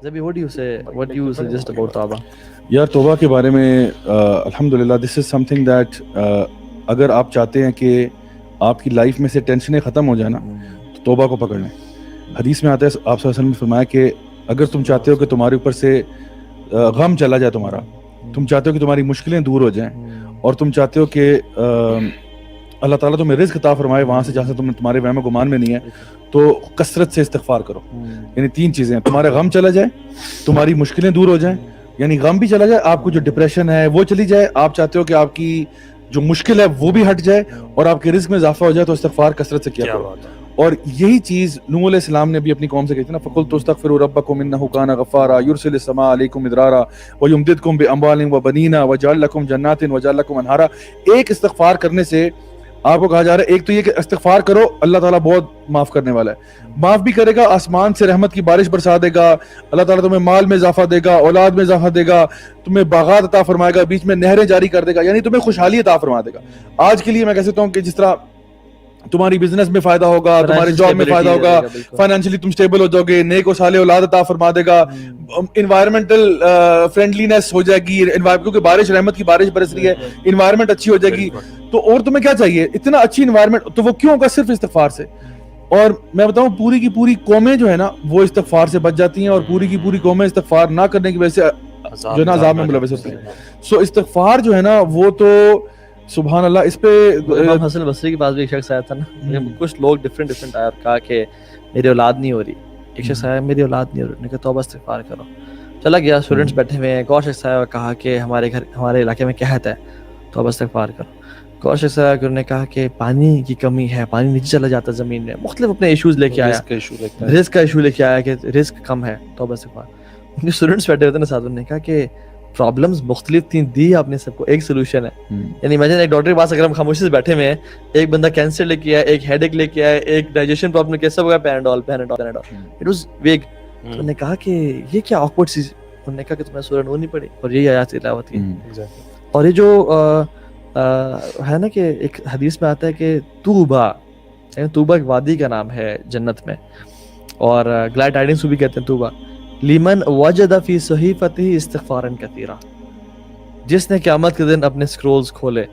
Zabi, what do you say? What do you suggest about Tawbah? یار توبہ کے بارے میں الحمدللہ دس از سم تھنگ دیٹ اگر آپ چاہتے ہیں کہ آپ کی لائف میں سے ٹینشنیں ختم ہو جائیں نا تو توبہ کو پکڑ لیں. حدیث میں آتا ہے آپ صلی اللہ علیہ وسلم نے فرمایا کہ اگر تم چاہتے ہو کہ تمہارے اوپر سے غم چلا جائے تمہارا, تم چاہتے ہو کہ تمہاری مشکلیں دور ہو جائیں, اور تم چاہتے ہو کہ اللہ تعالیٰ تمہیں رزق عطا فرمائے وہاں سے جہاں سے تمہارے وہم و گمان میں نہیں ہے, تو کثرت سے استغفار کرو. یعنی 3 چیزیں ہیں, تمہارا غم چلا جائے, تمہاری مشکلیں دور ہو جائیں, یعنی غم بھی چلا جائے, آپ کو جو ڈپریشن ہے وہ چلی جائے, آپ چاہتے ہو کہ آپ کی جو مشکل ہے وہ بھی ہٹ جائے, اور آپ کے رزق میں اضافہ ہو جائے, تو استغفار کثرت سے کیا کرو. اور یہی چیز نوح علیہ السلام نے بھی اپنی قوم سے کہی تھی نا, فَقُلْتُ اسْتَغْفِرُوا رَبَّكُمْ إِنَّهُ كَانَ غَفَّارًا يُرْسِلِ السَّمَاءَ عَلَيْكُمْ مِدْرَارًا وَيُمْدِدْكُمْ بِأَمْوَالٍ وَبَنِينَ وَيَجْعَلْ لَكُمْ جَنَّاتٍ وَيَجْعَلْ لَكُمْ أَنْهَارًا. ایک استغفار کرنے سے آپ کو کہا جا رہا ہے, ایک تو یہ کہ استغفار کرو, اللہ تعالیٰ بہت معاف کرنے والا ہے, معاف بھی کرے گا, آسمان سے رحمت کی بارش برسا دے گا, اللہ تعالیٰ تمہیں مال میں اضافہ دے گا, اولاد میں اضافہ دے گا, تمہیں باغات عطا فرمائے گا, بیچ میں نہریں جاری کر دے گا, یعنی تمہیں خوشحالی عطا فرما دے گا. آج کے لیے میں کہہ سکتا ہوں کہ جس طرح تمہاری بزنس میں فائدہ ہوگا, تمہاری جاب میں فائدہ ہوگا, فائنینشلی تم سٹیبل ہو جاؤ گے, نیک و صالح اولاد عطا فرما دے گا, انوائرمنٹل فرینڈلینس ہو جائے گی, کیونکہ بارش رحمت کی بارش برس رہی ہے, انوائرمنٹ اچھی ہو جائے گی, تو اور تمہیں کیا چاہیے, اتنا اچھی انوائرمنٹ, تو وہ کیوں ہوگا, صرف استغفار سے. اور میں بتاؤں پوری کی پوری قومیں جو ہے نا وہ استغفار سے بچ جاتی ہیں, اور پوری کی پوری قومیں استغفار نہ کرنے کی وجہ سے جو ہے نا عذاب میں ملوث ہوتی ہیں. سو استغفار جو ہے نا وہ تو سبحان اللہ, اس پہ امام حسن بصری کے پاس بھی ایک شخص آیا تھا نا, کچھ لوگ ڈفرینٹ آیا اور کہا کہ میری اولاد نہیں ہو رہی. ایک شخص آیا, میری اولاد نہیں ہو رہی, نے کہا توبہ استغفار کرو. چلا گیا, اسٹوڈنٹس بیٹھے ہوئے ہیں, ایک اور شخص آیا اور کہا کہ ہمارے علاقے میں قحط ہے, توبہ استغفار کرو. ایک اور شخص آیا کہ انہوں نے کہا کہ پانی کی کمی ہے, پانی نیچے چلا جاتا ہے زمین میں, مختلف اپنے ایشوز لے کے آیا, رزق کا ایشو لے کے آیا کہ رزق کم ہے, توبہ استغفار. ان کے اسٹوڈنٹس بیٹھے ہوتے ہیں ساتھ, انہوں نے کہا کہ پرابلمز مختلف تھیں, دی آپ نے سب کو, ایک سولوشن ہے. یعنی امیجن ایک ڈاکٹر کے پاس اگر ہم خاموشی سے بیٹھے ہوئے ہیں, ایک بندہ کینسر لے کے آیا, ایک ہیڈ ایک لے کے آیا, ایک ڈائجیشن پرابلم کے سب ہو گیا, پیناڈول. اٹ واز ویگ. انہوں نے کہا کہ یہ کیا آکورڈ چیز. انہوں نے کہا کہ تمہیں سورہ نور نہیں پڑھی, اور یہی آیات تلاوت کی. اور یہ جو ہے نا کہ ایک حدیث میں آتا ہے کہ توبہ, توبہ ایک وادی کا نام ہے جنت میں, اور گلیڈ ٹائڈنگس بھی کہتے ہیں توبہ, لیمن وجد فی صحیفتہ استغفارا کثیرا, جس نے قیامت کے دن اپنے اسکرولز کھولے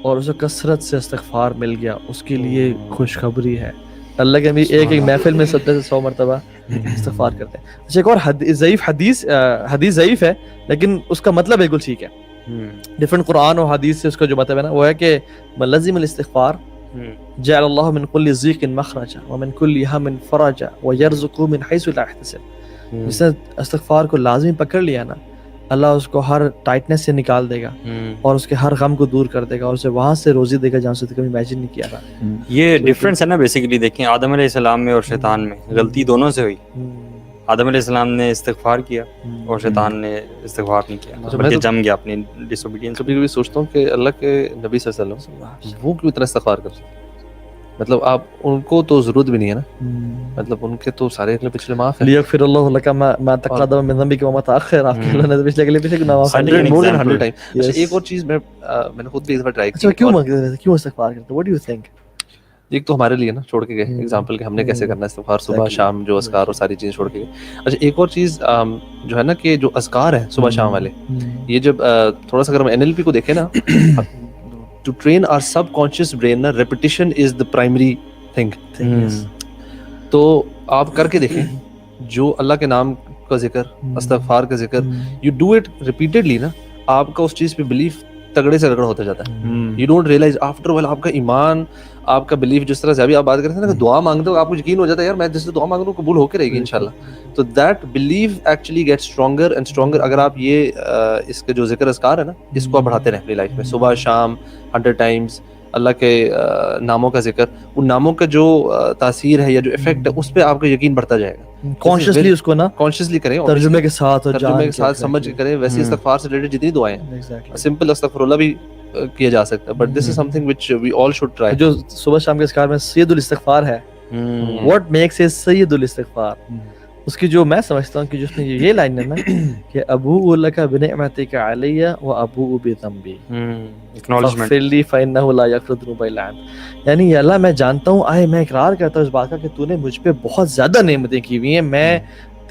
اور اسے کثرت سے استغفار مل گیا, اس کے لیے خوشخبری ہے. اللہ کے نبی ایک محفل میں 70 سے 100 مرتبہ استغفار کرتے ہیں. اچھا, ایک اور ضعیف حدیث ضعیف ہے لیکن اس کا مطلب بالکل ٹھیک ہے. ڈفرنٹ قرآن اور حدیث سے اس کا جو مطلب ہے نا وہ ہے کہ ملزم الاستغفار جعل اللہ من کل ضیق مخرجا ومن کل ہم فرجا ویرزقہ من حیث لا یحتسب. جس نے استغفار کو لازمی پکڑ لیا نا, اللہ اس کو ہر ٹائٹنس سے نکال دے گا, اور اس کے ہر غم کو دور کر دے گا, اور اسے وہاں سے روزی دے گا جہاں سے کبھی امیجن نہیں کیا تھا. یہ ڈفرینس ہے نا بیسیکلی. دیکھیں آدم علیہ السلام میں اور شیطان میں غلطی دونوں سے ہوئی. آدم علیہ السلام نے استغفار کیا اور شیطان نے استغفار نہیں کیا, بلکہ جم گیا اپنی ڈس اوبیڈینس. کبھی کبھی سوچتا ہوں کہ اللہ کے نبی صلی اللہ علیہ وسلم وہ کیوں اتنا استغفار کرتے ہیں. مطلب آپ ان کو تو ضرورت بھی نہیں ہے نا, مطلب ان کے تو سارے اگلے پچھلے معاف ہیں. لیغفر اللہ لک ما تقدم من ذنبک وما تاخر, آپ کے اللہ نے پچھلے گناہ معاف کر دیے more than 100 times. ایک اور چیز میں نے خود بھی ایک بار ٹرائی کی. کیوں استغفار کرتے, what do you think? ایک تو ہمارے لیے نا چھوڑ کے گئے ایگزامپل کہ ہم نے کیسے کرنا ہے استغفار, صبح شام جو اذکار اور ساری چیزیں چھوڑ کے گئے. اچھا, ایک اور چیز جو ہے نا کہ جو اذکار ہیں صبح شام والے, یہ جب تھوڑا سا اگر ہم NLP کو دیکھیں نا, to train our subconscious brain نا, repetition is the primary thing. تو آپ کر کے دیکھیں, جو اللہ کے نام کا ذکر, استغفار کا ذکر, you do it repeatedly نا, آپ کا اس چیز پہ بلیف تگڑے سے رگڑ ہوتا جاتا ہے. You don't realize after a while آپ کا ایمان, آپ کا بلیف, جس طرح سے ابھی آپ بات کرتے ہیں نا کہ دعا مانگتے ہو آپ کو یقین ہو جاتا ہے یار میں جس سے دعا مانگ رہا ہوں قبول ہو کے رہے گی انشاءاللہ. تو that belief actually get stronger and stronger. اگر آپ یہ اس کے جو ذکر اذکار ہے نا, اس کو آپ بڑھاتے رہیں اپنی لائف میں, صبح شام 100 times اللہ کے ناموں کا ذکر, ان ناموں کا جو تاثیر ہے یا جو افیکٹ ہے اس پہ آپ کا یقین بڑھتا جائے گا. کانشیسلی اس کو نا کانشیسلی کریں, ترجمے کے ساتھ سمجھ کے کریں. ویسے استغفار سے ریلیٹڈ جتنی دعائیں ہیں, سمپل استغفر اللہ بھی کیا جا سکتا ہے, but this is something which we all should try. جو صبح شام کے اذکار میں سید الاستغفار ہے, واٹ میکس اٹ سید الاستغفار, اس کی جو میں سمجھتا ہوں کہ جس میں یہ لائن ہے نا کہ ابوء لک بنعمتک علی و ابوء بذنبی فاغفر لی فانہ لا یغفر الذنوب الا انت. یعنی اللہ میں جانتا ہوں, میں اقرار کرتا ہوں اس بات کا کہ تو نے مجھ پہ بہت زیادہ نعمتیں کی ہوئی ہیں, میں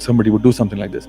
somebody would do something like this,